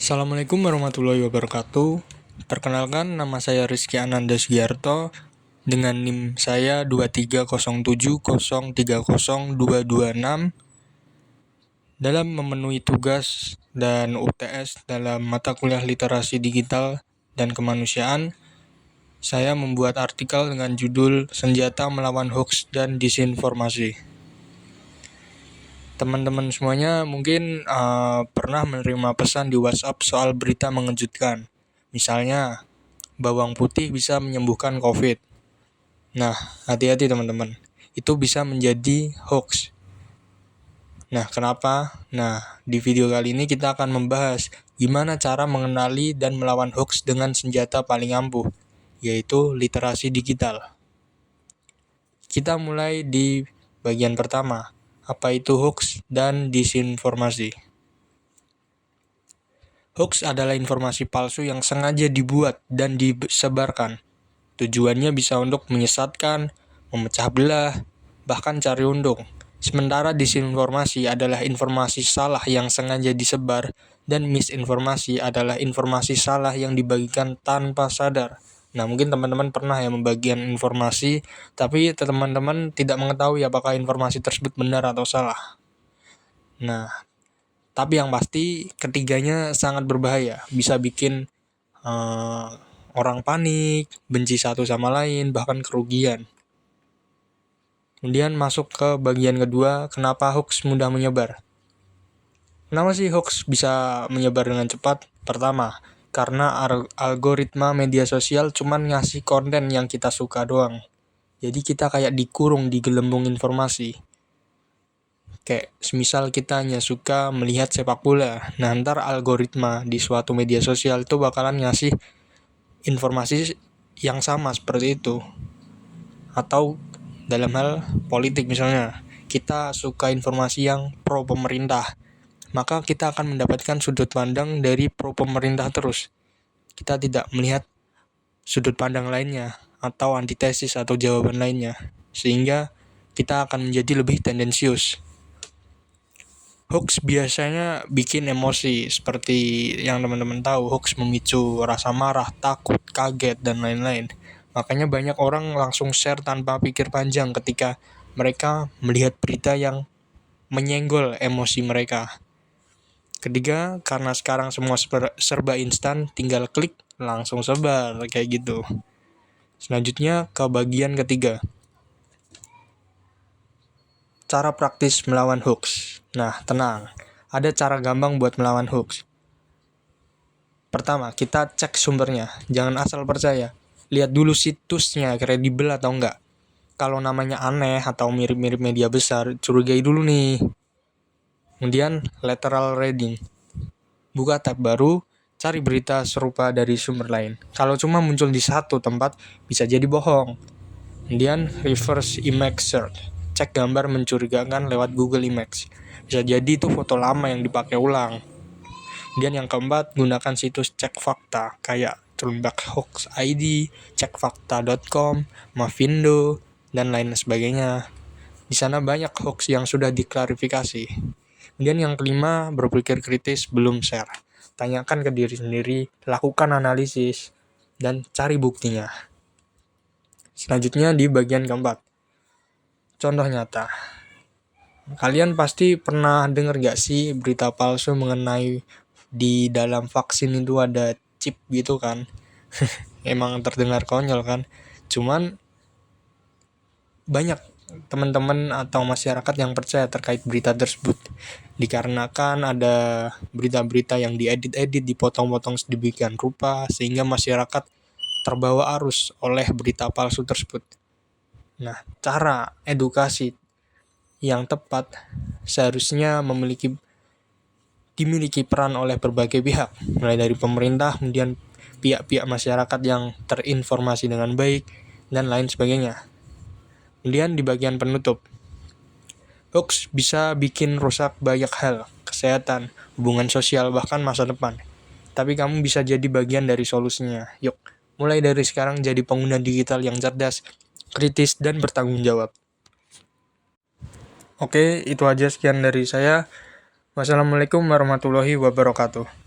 Assalamualaikum warahmatullahi wabarakatuh. Perkenalkan, nama saya Rizky Ananda Sugiarto dengan NIM saya 23070300226 dalam memenuhi tugas dan UTS dalam mata kuliah literasi digital dan kemanusiaan. Saya membuat artikel dengan judul Senjata Melawan Hoax dan Disinformasi. Teman-teman semuanya mungkin pernah menerima pesan di WhatsApp soal berita mengejutkan. Misalnya, bawang putih bisa menyembuhkan COVID. Nah, hati-hati teman-teman. Itu bisa menjadi hoax. Nah, kenapa? Nah, di video kali ini kita akan membahas gimana cara mengenali dan melawan hoax dengan senjata paling ampuh, yaitu literasi digital. Kita mulai di bagian pertama. Apa itu hoax dan disinformasi? Hoax adalah informasi palsu yang sengaja dibuat dan disebarkan. Tujuannya bisa untuk menyesatkan, memecah belah, bahkan cari untung. Sementara disinformasi adalah informasi salah yang sengaja disebar, dan misinformasi adalah informasi salah yang dibagikan tanpa sadar. Nah, mungkin teman-teman pernah ya membagikan informasi, tapi teman-teman tidak mengetahui apakah informasi tersebut benar atau salah. Nah, tapi yang pasti ketiganya sangat berbahaya, bisa bikin orang panik, benci satu sama lain, bahkan kerugian. Kemudian masuk ke bagian kedua, kenapa hoax mudah menyebar? Kenapa sih hoax bisa menyebar dengan cepat? Pertama, karena algoritma media sosial cuman ngasih konten yang kita suka doang. Jadi kita kayak dikurung di gelembung informasi. Kayak semisal kita hanya suka melihat sepak bola. Nah, ntar algoritma di suatu media sosial itu bakalan ngasih informasi yang sama seperti itu. Atau dalam hal politik misalnya, kita suka informasi yang pro pemerintah, maka kita akan mendapatkan sudut pandang dari pro pemerintah terus. Kita tidak melihat sudut pandang lainnya atau antitesis atau jawaban lainnya, sehingga kita akan menjadi lebih tendensius. Hoax biasanya bikin emosi, seperti yang teman-teman tahu, hoax memicu rasa marah, takut, kaget, dan lain-lain. Makanya banyak orang langsung share tanpa pikir panjang ketika mereka melihat berita yang menyenggol emosi mereka. Ketiga, karena sekarang semua serba instan, tinggal klik, langsung sebar, kayak gitu. Selanjutnya ke bagian ketiga. Cara praktis melawan hoax. Nah, tenang. Ada cara gampang buat melawan hoax. Pertama, kita cek sumbernya. Jangan asal percaya. Lihat dulu situsnya kredibel atau enggak. Kalau namanya aneh atau mirip-mirip media besar, curigai dulu nih. Kemudian, lateral reading. Buka tab baru, cari berita serupa dari sumber lain. Kalau cuma muncul di satu tempat, bisa jadi bohong. Kemudian, reverse image search. Cek gambar mencurigakan lewat Google Images. Bisa jadi itu foto lama yang dipakai ulang. Dan yang keempat, gunakan situs cek fakta kayak Turnback Hoax ID, cekfakta.com, Mavindo, dan lain sebagainya. Di sana banyak hoax yang sudah diklarifikasi. Kemudian yang kelima, berpikir kritis belum share. Tanyakan ke diri sendiri, lakukan analisis, dan cari buktinya. Selanjutnya di bagian keempat, contoh nyata. Kalian pasti pernah dengar gak sih berita palsu mengenai di dalam vaksin itu ada chip gitu kan? Emang terdengar konyol kan? Cuman banyak teman-teman atau masyarakat yang percaya terkait berita tersebut, dikarenakan ada berita-berita yang diedit-edit, dipotong-potong sedemikian rupa sehingga masyarakat terbawa arus oleh berita palsu tersebut. Nah, cara edukasi yang tepat seharusnya dimiliki peran oleh berbagai pihak, mulai dari pemerintah, kemudian pihak-pihak masyarakat yang terinformasi dengan baik, dan lain sebagainya. Kemudian di bagian penutup, hoax bisa bikin rusak banyak hal, kesehatan, hubungan sosial, bahkan masa depan. Tapi kamu bisa jadi bagian dari solusinya. Yuk, mulai dari sekarang jadi pengguna digital yang cerdas, kritis, dan bertanggung jawab. Oke, itu aja sekian dari saya. Wassalamualaikum warahmatullahi wabarakatuh.